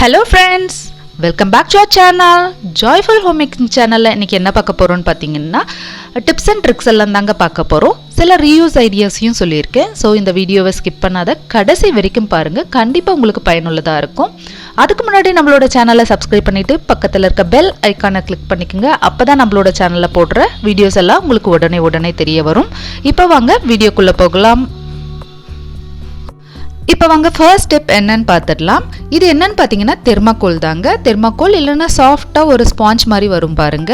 Hello friends, welcome back to our channel Joyful Homemaking channel. இன்னைக்கு என்ன பார்க்க போறோம்னு பாத்தீங்கன்னா டிப்ஸ் அண்ட் ட்ரிக்ஸ் எல்லாம் தாங்க பார்க்க போறோம். சில ரீயூஸ் ஐடியாஸையும் சொல்லியிருக்கேன். ஸோ இந்த வீடியோவை ஸ்கிப் பண்ணாத கடைசி வரைக்கும் பாருங்க, கண்டிப்பாக உங்களுக்கு பயனுள்ளதாக இருக்கும். அதுக்கு முன்னாடி நம்மளோட சேனலை சப்ஸ்கிரைப் பண்ணிட்டு பக்கத்தில் இருக்க பெல் ஐக்கானை கிளிக் பண்ணிக்கோங்க. அப்போ தான் நம்மளோட சேனலில் போடுற வீடியோஸ் எல்லாம் உங்களுக்கு உடனே தெரிய வரும். இப்போ வாங்க வீடியோக்குள்ளே போகலாம். இப்போ வாங்க ஃபர்ஸ்ட் ஸ்டெப் என்னன்னு பார்த்துடலாம். இது என்னன்னு பார்த்தீங்கன்னா தெர்மாக்கோல் தாங்க. தெர்மாக்கோல் இல்லைன்னா சாஃப்டாக ஒரு ஸ்பாஞ்ச் மாதிரி வரும் பாருங்க,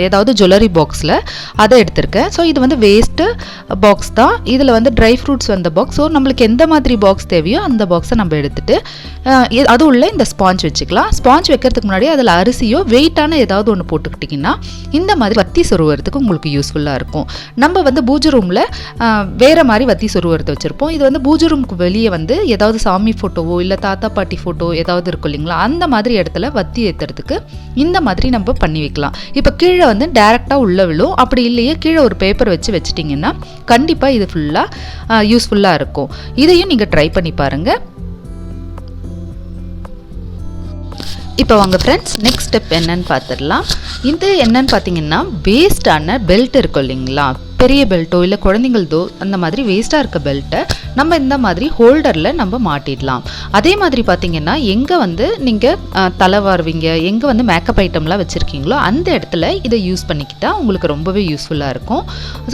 ஏதாவது ஜுவல்லரி பாக்ஸில் அதை எடுத்திருக்கேன். ஸோ இது வந்து வேஸ்ட்டு பாக்ஸ் தான். இதில் வந்து ட்ரை ஃப்ரூட்ஸ் வந்த பாக்ஸ். ஸோ நம்மளுக்கு எந்த மாதிரி பாக்ஸ் தேவையோ அந்த பாக்ஸை நம்ம எடுத்துகிட்டு அது உள்ள இந்த ஸ்பாஞ்ச் வச்சுக்கலாம். ஸ்பாஞ்ச் வைக்கிறதுக்கு முன்னாடி அதில் அரிசியோ வெயிட்டான ஏதாவது ஒன்று போட்டுக்கிட்டிங்கன்னா இந்த மாதிரி வத்தி சொருவறதுக்கு உங்களுக்கு யூஸ்ஃபுல்லாக இருக்கும். நம்ம வந்து பூஜை ரூமில் வேறு மாதிரி வத்தி சொருவறதை வச்சுருப்போம். இது வந்து பூஜை ரூமுக்கு வெளியே வந்து ஏதாவது சாமி ஃபோட்டோவோ இல்லை தாத்தா பாட்டி ஃபோட்டோ ஏதாவது இருக்கும் இல்லைங்களா, அந்த மாதிரி இடத்துல வத்தி ஏற்றுறதுக்கு இந்த மாதிரி நம்ம பண்ணி வைக்கலாம். இப்போ கீழே வந்து டைரெக்டாக உள்ள விழும். அப்படி இல்லையே கீழே ஒரு பேப்பர் வச்சிட்டிங்கன்னா கண்டிப்பாக இது ஃபுல்லாக யூஸ்ஃபுல்லாக இருக்கும். இதையும் நீங்கள் ட்ரை பண்ணி பாருங்கள். இப்போ வாங்க ஃப்ரெண்ட்ஸ், நெக்ஸ்ட் ஸ்டெப் என்னன்னு பார்த்துடலாம். இது என்னன்னு பார்த்தீங்கன்னா வேஸ்டான பெல்ட் இருக்கும் இல்லைங்களா, பெரிய பெல்ட்டோ இல்லை குழந்தைங்களதோ அந்த மாதிரி வேஸ்ட்டாக இருக்க பெல்ட்டை நம்ம இந்த மாதிரி ஹோல்டரில் நம்ம மாட்டிடலாம். அதே மாதிரி பார்த்தீங்கன்னா எங்கே வந்து நீங்கள் தலை வாருவீங்க, எங்கே வந்து மேக்கப் ஐட்டம்லாம் வச்சுருக்கீங்களோ அந்த இடத்துல இதை யூஸ் பண்ணிக்கிட்டால் உங்களுக்கு ரொம்பவே யூஸ்ஃபுல்லாக இருக்கும்.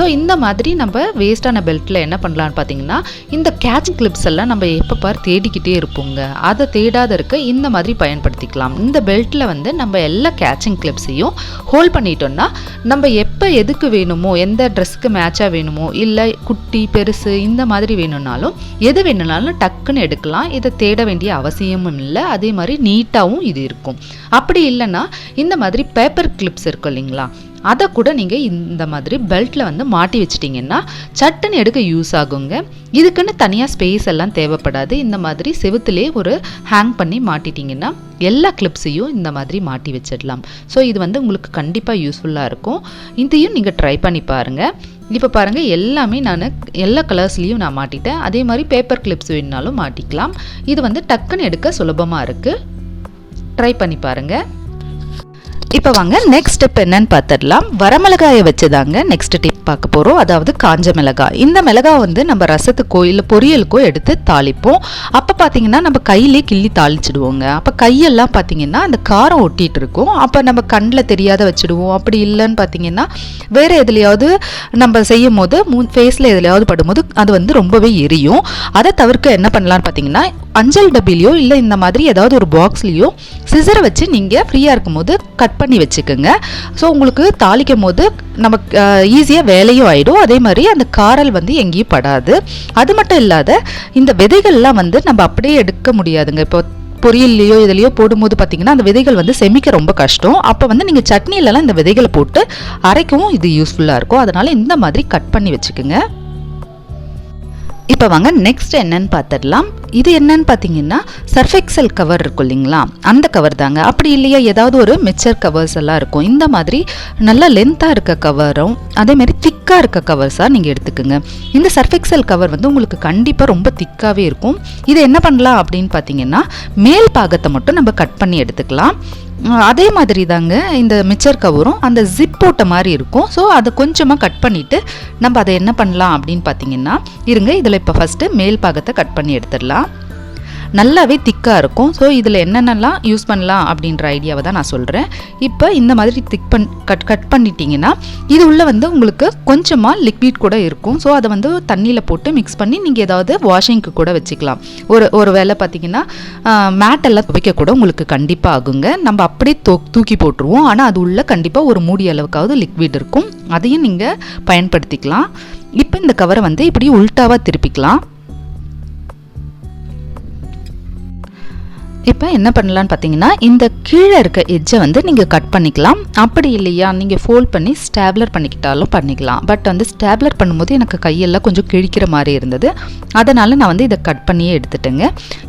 ஸோ இந்த மாதிரி நம்ம வேஸ்ட்டான பெல்ட்டில் என்ன பண்ணலான்னு பார்த்தீங்கன்னா இந்த கேட்சிங் கிளிப்ஸ் எல்லாம் நம்ம எப்போ பார் தேடிக்கிட்டே இருப்போங்க. அதை தேடாத இருக்க இந்த மாதிரி பயன்படுத்திக்கலாம். இந்த பெல்ட்டில் வந்து நம்ம எல்லா கேட்சிங் கிளிப்ஸையும் ஹோல்ட் பண்ணிட்டோம்னா நம்ம எப்போ எதுக்கு வேணுமோ, எந்த ட்ரெஸ்க்கு மேட்சாக வேணுமோ இல்லை குட்டி பெருசு இந்த மாதிரி வேணும்னாலும் எது வேணும்னாலும் டக்குன்னு எடுக்கலாம். இதை தேட வேண்டிய அவசியமும் இல்லை. அதே மாதிரி நீட்டாகவும் இது இருக்கும். அப்படி இல்லைன்னா இந்த மாதிரி பேப்பர் கிளிப்ஸ் இருக்கும் இல்லைங்களா, அதை கூட நீங்கள் இந்த மாதிரி பெல்ட்டில் வந்து மாட்டி வச்சிட்டிங்கன்னா சட்டுன்னு எடுக்க யூஸ் ஆகுங்க. இதுக்குன்னு தனியாக ஸ்பேஸ் எல்லாம் தேவைப்படாது. இந்த மாதிரி செவுத்துலேயே ஒரு ஹேங் பண்ணி மாட்டிட்டிங்கன்னா எல்லா கிளிப்ஸையும் இந்த மாதிரி மாட்டி வச்சிடலாம். ஸோ இது வந்து உங்களுக்கு கண்டிப்பாக யூஸ்ஃபுல்லாக இருக்கும். இதையும் நீங்கள் ட்ரை பண்ணி பாருங்கள். இப்போ பாருங்கள், எல்லாமே நான் எல்லா கலர்ஸ்லேயும் நான் மாட்டிட்டேன். அதே மாதிரி பேப்பர் கிளிப்ஸ் வேணுனாலும் மாட்டிக்கலாம். இது வந்து டக்குன்னு எடுக்க சுலபமாக இருக்குது. ட்ரை பண்ணி பாருங்கள். இப்போ வாங்க நெக்ஸ்ட் ஸ்டெப் என்னன்னு பார்த்துடலாம். வரமிளகாயை வச்சு தாங்க நெக்ஸ்ட் டிப் பார்க்க போகிறோம். அதாவது காஞ்ச மிளகாய். இந்த மிளகாய் வந்து நம்ம ரசத்துக்கோ இல்லை பொரியலுக்கோ எடுத்து தாளிப்போம். அப்போ பார்த்தீங்கன்னா நம்ம கையிலே கிள்ளி தாளிச்சிடுவோங்க. அப்போ கையெல்லாம் பார்த்தீங்கன்னா அந்த காரம் ஒட்டிகிட்டு இருக்கும். அப்போ நம்ம கண்ணில் தெரியாத வச்சுடுவோம். அப்படி இல்லைன்னு பார்த்தீங்கன்னா வேறு எதுலையாவது நம்ம செய்யும் போது ஃபேஸில் எதுலையாவது படும்போது அது வந்து ரொம்பவே எரியும். அதை தவிர்க்க என்ன பண்ணலான்னு பார்த்தீங்கன்னா அஞ்சல் டப்பிலையோ இல்லை இந்த மாதிரி ஏதாவது ஒரு பாக்ஸ்லேயோ சிசரை வச்சு நீங்கள் ஃப்ரீயாக இருக்கும் போது கட் பண்ணி வச்சுக்கோங்க. ஸோ உங்களுக்கு தாளிக்கும் போது நமக்கு ஈஸியாக வேலையும் ஆகிடும். அதே மாதிரி அந்த காரல் வந்து எங்கேயும் படாது. அது மட்டும் இல்லாத இந்த விதைகள்லாம் வந்து நம்ம அப்படியே எடுக்க முடியாதுங்க. இப்போ பொரியல்லையோ இதுலையோ போடும்போது பார்த்தீங்கன்னா அந்த விதைகள் வந்து செமிக்க ரொம்ப கஷ்டம். அப்போ வந்து நீங்கள் சட்னிலலாம் இந்த விதைகளை போட்டு அரைக்கவும் இது யூஸ்ஃபுல்லாக இருக்கும். அதனால் இந்த மாதிரி கட் பண்ணி வச்சுக்கோங்க. இப்போ வாங்க நெக்ஸ்ட் என்னன்னு பார்த்துடலாம். இது என்னன்னு பார்த்தீங்கன்னா சர்ஃபெக்சல் கவர் இருக்கும் இல்லைங்களா, அந்த கவர் தாங்க. அப்படி இல்லையா ஏதாவது ஒரு மிக்சர் கவர்ஸ் எல்லாம் இருக்கும். இந்த மாதிரி நல்லா லென்த்தாக இருக்க கவரும் அதேமாதிரி திக்காக இருக்க கவர்ஸாக நீங்கள் எடுத்துக்கோங்க. இந்த சர்ஃபெக்சல் கவர் வந்து உங்களுக்கு கண்டிப்பாக ரொம்ப திக்காகவே இருக்கும். இதை என்ன பண்ணலாம் அப்படின்னு பார்த்தீங்கன்னா மேல் பாகத்தை மட்டும் நம்ம கட் பண்ணி எடுத்துக்கலாம். அதே மாதிரி தாங்க இந்த மிக்சர் கவரும் அந்த ஜிப் போட்ட மாதிரி இருக்கும். ஸோ அதை கொஞ்சமாக கட் பண்ணிவிட்டு நம்ம அதை என்ன பண்ணலாம் அப்படின்னு பார்த்தீங்கன்னா இருங்க, இதில் இப்போ ஃபஸ்ட்டு மேல் பாகத்தை கட் பண்ணி எடுத்துடலாம். நல்லாவே திக்காக இருக்கும். ஸோ இதில் என்னென்னலாம் யூஸ் பண்ணலாம் அப்படின்ற ஐடியாவை தான் நான் சொல்கிறேன். இப்போ இந்த மாதிரி கட் பண்ணிட்டீங்கன்னா இது உள்ளே வந்து உங்களுக்கு கொஞ்சமாக லிக்விட் கூட இருக்கும். ஸோ அதை வந்து தண்ணியில் போட்டு மிக்ஸ் பண்ணி நீங்கள் ஏதாவது வாஷிங்க்கு கூட வச்சுக்கலாம். ஒரு வேளை பார்த்தீங்கன்னா மேட்டெல்லாம் துவைக்க கூட உங்களுக்கு கண்டிப்பாக ஆகுங்க. நம்ம அப்படியே தூக்கி போட்டுருவோம். ஆனால் அது உள்ளே கண்டிப்பாக ஒரு மூடி அளவுக்காவது லிக்விட் இருக்கும். அதையும் நீங்கள் பயன்படுத்திக்கலாம். இப்போ இந்த கவரை வந்து இப்படி உல்ட்டாவாக திருப்பிக்கலாம். இப்போ என்ன பண்ணலான்னு பார்த்தீங்கன்னா இந்த கீழே இருக்க எட்ஜை வந்து நீங்கள் கட் பண்ணிக்கலாம். அப்படி இல்லையா நீங்கள் ஃபோல்ட் பண்ணி ஸ்டாப்லர் பண்ணிக்கிட்டாலும் பண்ணிக்கலாம். பட் வந்து ஸ்டாப்லர் பண்ணும்போது எனக்கு கையெல்லாம் கொஞ்சம் கிழிக்கிற மாதிரி இருந்தது. அதனால் நான் வந்து இதை கட் பண்ணியே எடுத்துட்டேங்க.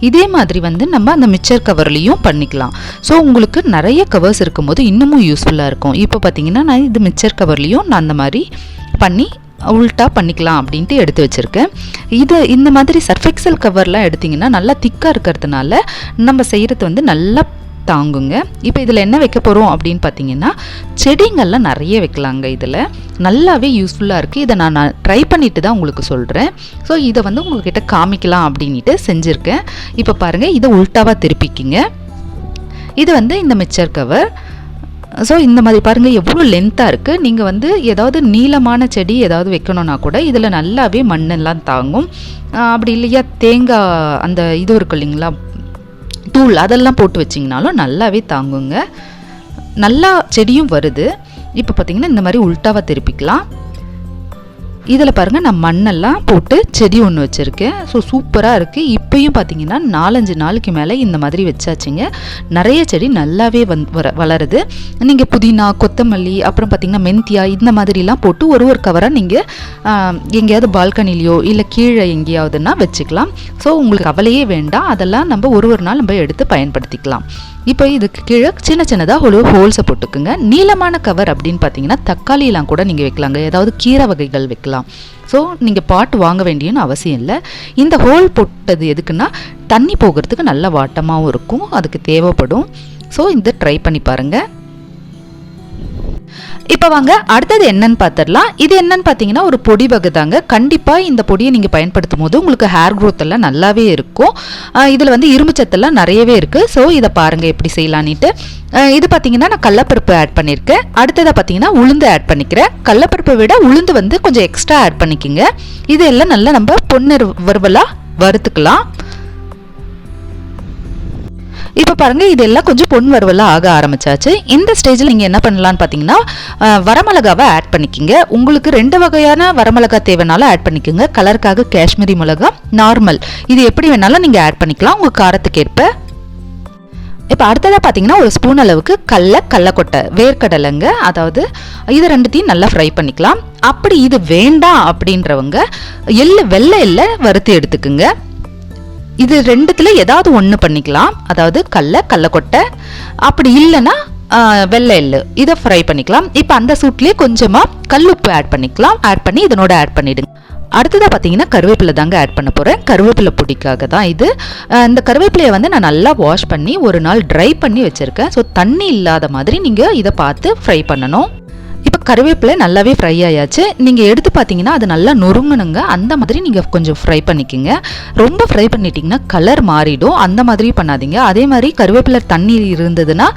இதே மாதிரி வந்து நம்ம அந்த மிக்சர் கவர்லேயும் பண்ணிக்கலாம். ஸோ உங்களுக்கு நிறைய கவர்ஸ் இருக்கும்போது இன்னமும் யூஸ்ஃபுல்லாக இருக்கும். இப்போ பார்த்தீங்கன்னா நான் இது மிக்சர் கவர்லேயும் நான் அந்த மாதிரி பண்ணி உல்ட்டா பண்ணிக்கலாம் அப்படின்ட்டு எடுத்து வச்சுருக்கேன். இந்த மாதிரி சர்ஃபெக்சல் கவர்லாம் எடுத்திங்கன்னா நல்லா திக்காக இருக்கிறதுனால நம்ம செய்கிறது வந்து நல்லா தாங்குங்க. இப்போ இதில் என்ன வைக்க போகிறோம் அப்படின்னு பார்த்தீங்கன்னா, செடிங்கள்லாம் நிறைய வைக்கலாங்க. இதில் நல்லாவே யூஸ்ஃபுல்லாக இருக்குது. இதை நான் ட்ரை பண்ணிட்டு தான் உங்களுக்கு சொல்கிறேன். ஸோ இதை வந்து உங்கள்கிட்ட காமிக்கலாம் அப்படின்ட்டு செஞ்சுருக்கேன். இப்போ பாருங்கள், இதை உல்ட்டாவாக திருப்பிக்கிங்க. இது வந்து இந்த மிக்சர் கவர். ஸோ இந்த மாதிரி பாருங்கள் எவ்வளோ லென்த்தாக இருக்குது. நீங்கள் வந்து ஏதாவது நீளமான செடி ஏதாவது வைக்கணுன்னா கூட இதில் நல்லாவே மண்ணெல்லாம் தாங்கும். அப்படி இல்லையா தேங்காய் அந்த இது இருக்கும் இல்லைங்களா தூள், அதெல்லாம் போட்டு வச்சிங்கனாலும் நல்லாவே தாங்குங்க. நல்லா செடியும் வருது. இப்போ பார்த்திங்கன்னா இந்த மாதிரி உல்ட்டாவாக திருப்பிக்கலாம். இதில் பாருங்கள் நான் மண்ணெல்லாம் போட்டு செடி ஒன்று வச்சுருக்கேன். ஸோ சூப்பராக இருக்குது. இப்போயும் பார்த்திங்கன்னா 4-5 நாளைக்கு மேலே இந்த மாதிரி வச்சாச்சுங்க. நிறைய செடி நல்லாவே வளருது. நீங்கள் புதினா, கொத்தமல்லி, அப்புறம் பார்த்திங்கன்னா மெந்தியா இந்த மாதிரிலாம் போட்டு ஒரு கவராக நீங்கள் எங்கேயாவது பால்கனிலையோ இல்லை கீழே எங்கேயாவதுன்னா வச்சுக்கலாம். ஸோ உங்களுக்கு கவலையே வேண்டாம். அதெல்லாம் நம்ம ஒரு நாள் நம்ம எடுத்து பயன்படுத்திக்கலாம். இப்போ இதுக்கு கீழே சின்னதாக ஒரு ஹோல்ஸை போட்டுக்குங்க. நீளமான கவர் அப்படின்னு பார்த்தீங்கன்னா தக்காளியெலாம் கூட நீங்கள் வைக்கலாங்க. ஏதாவது கீரை வகைகள் வைக்கலாம். ஸோ நீங்கள் பாட் வாங்க வேண்டியன்னு அவசியம் இல்லை. இந்த ஹோல் போட்டது எதுக்குன்னா தண்ணி போகிறதுக்கு நல்ல வாட்டமாகவும் இருக்கும், அதுக்கு தேவைப்படும். ஸோ இந்த ட்ரை பண்ணி பாருங்கள். இப்போ வாங்க அடுத்தது என்னன்னு பார்த்துடலாம். இது என்னன்னு பார்த்தீங்கன்னா ஒரு பொடி வகை தாங்க. கண்டிப்பாக இந்த பொடியை நீங்கள் பயன்படுத்தும் போது உங்களுக்கு ஹேர் க்ரோத் எல்லாம் நல்லாவே இருக்கும். இதில் வந்து இரும்பு சத்தெல்லாம் நிறையவே இருக்குது. ஸோ இதை பாருங்கள் எப்படி செய்யலான்ட்டு. இது பார்த்தீங்கன்னா நான் கடலப்பருப்பு ஆட் பண்ணியிருக்கேன். அடுத்ததாக பார்த்தீங்கன்னா உளுந்து ஆட் பண்ணிக்கிறேன். கடலப்பருப்பை விட உளுந்து வந்து கொஞ்சம் எக்ஸ்ட்ரா ஆட் பண்ணிக்கோங்க. இதெல்லாம் நல்லா நம்ம பொன்னிற வறுவலாக வறுத்துக்கலாம். இப்போ பாருங்கள் இதெல்லாம் கொஞ்சம் பொன் வறுவலாக ஆக ஆரம்பிச்சாச்சு. இந்த ஸ்டேஜில் நீங்கள் என்ன பண்ணலான்னு பார்த்தீங்கன்னா வரமிளகாவை ஆட் பண்ணிக்கிங்க. உங்களுக்கு 2 வகையான வரமிளகா தேவைனாலும் ஆட் பண்ணிக்கோங்க. கலருக்காக காஷ்மீரி மிளகா, நார்மல், இது எப்படி வேணாலும் நீங்கள் ஆட் பண்ணிக்கலாம் உங்கள் காரத்துக்கு ஏற்ப. இப்போ அடுத்ததாக பார்த்தீங்கன்னா ஒரு ஸ்பூன் அளவுக்கு கடலக்கொட்டை, வேர்க்கடலைங்க. அதாவது இது ரெண்டுத்தையும் நல்லா ஃப்ரை பண்ணிக்கலாம். அப்படி இது வேண்டாம் அப்படின்றவங்க வெள்ளை எள்ளை வறுத்து எடுத்துக்குங்க. இது ரெண்டுத்துல ஏதாவது ஒன்று பண்ணிக்கலாம். அதாவது கடலக்கொட்டை, அப்படி இல்லைன்னா வெள்ளை எள்ளு, இதை ஃப்ரை பண்ணிக்கலாம். இப்போ அந்த சூட்லேயே கொஞ்சமாக கல்லுப்பு ஆட் பண்ணிக்கலாம். ஆட் பண்ணி இதனோட ஆட் பண்ணிவிடுங்க. அடுத்ததாக பார்த்தீங்கன்னா கருவேப்பிலை தாங்க ஆட் பண்ண போகிறேன். கருவேப்பிலை பொடிக்காக தான் இது. இந்த கருவேப்பிலையை வந்து நான் நல்லா வாஷ் பண்ணி ஒரு நாள் ட்ரை பண்ணி வச்சுருக்கேன். ஸோ தண்ணி இல்லாத மாதிரி நீங்கள் இதை பார்த்து ஃப்ரை பண்ணணும். இப்போ கருவேப்பிலை நல்லாவே ஃப்ரை ஆயாச்சு. நீங்கள் எடுத்து பார்த்தீங்கன்னா அது நல்லா நொறுங்கணுங்க. அந்த மாதிரி நீங்கள் கொஞ்சம் ஃப்ரை பண்ணிக்கோங்க. ரொம்ப ஃப்ரை பண்ணிட்டீங்கன்னா கலர் மாறிடும். அந்த மாதிரி பண்ணாதீங்க. அதே மாதிரி கருவேப்பிலை தண்ணி இருந்ததுன்னா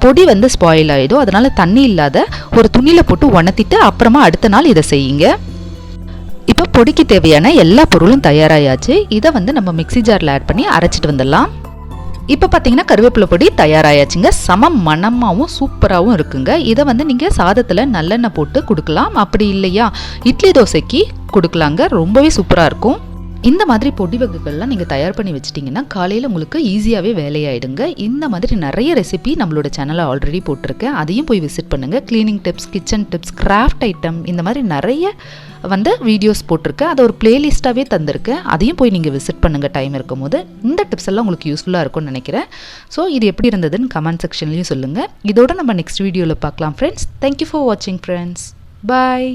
பொடி வந்து ஸ்பாயில் ஆகிடும். அதனால் தண்ணி இல்லாத ஒரு துணியில் போட்டு உணர்த்திட்டு அப்புறமா அடுத்த நாள் இதை செய்யுங்க. இப்போ பொடிக்கு தேவையான எல்லா பொருளும் தயாராகியாச்சு. இதை வந்து நம்ம மிக்ஸி ஜாரில் ஆட் பண்ணி அரைச்சிட்டு வந்துடலாம். இப்போ பார்த்தீங்கன்னா கருவேப்பிலை பொடி தயாராகியாச்சுங்க. சம மணமாகவும் சூப்பராகவும் இருக்குங்க. இதை வந்து நீங்கள் சாதத்தில் நல்லெண்ணெய் போட்டு கொடுக்கலாம். அப்படி இல்லையா இட்லி தோசைக்கு கொடுக்கலாங்க. ரொம்பவே சூப்பராக இருக்கும். இந்த மாதிரி பொடி வகைகள்லாம் நீங்கள் தயார் பண்ணி வச்சிட்டிங்கன்னா காலையில் உங்களுக்கு ஈஸியாகவே வேலையாயிடுங்க. இந்த மாதிரி நிறைய ரெசிபி நம்மளோட சேனலில் ஆல்ரெடி போட்டிருக்கேன். அதையும் போய் விசிட் பண்ணுங்கள். Cleaning tips, kitchen tips, craft item, இந்த மாதிரி நிறைய வந்து வீடியோஸ் போட்டிருக்கேன். அதை ஒரு பிளேலிஸ்ட்டாகவே தந்திருக்கேன். அதையும் போய் நீங்கள் விசிட் பண்ணுங்கள் டைம் இருக்கும் போது. இந்த டிப்ஸ் எல்லாம் உங்களுக்கு யூஸ்ஃபுல்லாக இருக்கும்னு நினைக்கிறேன். ஸோ இது எப்படி இருந்ததுன்னு கமெண்ட் செக்ஷன்லையும் சொல்லுங்கள். இதோட நம்ம நெக்ஸ்ட் வீடியோவில் பார்க்கலாம் ஃப்ரெண்ட்ஸ். தேங்க்யூ ஃபார் வாட்சிங் ஃப்ரெண்ட்ஸ். பாய்.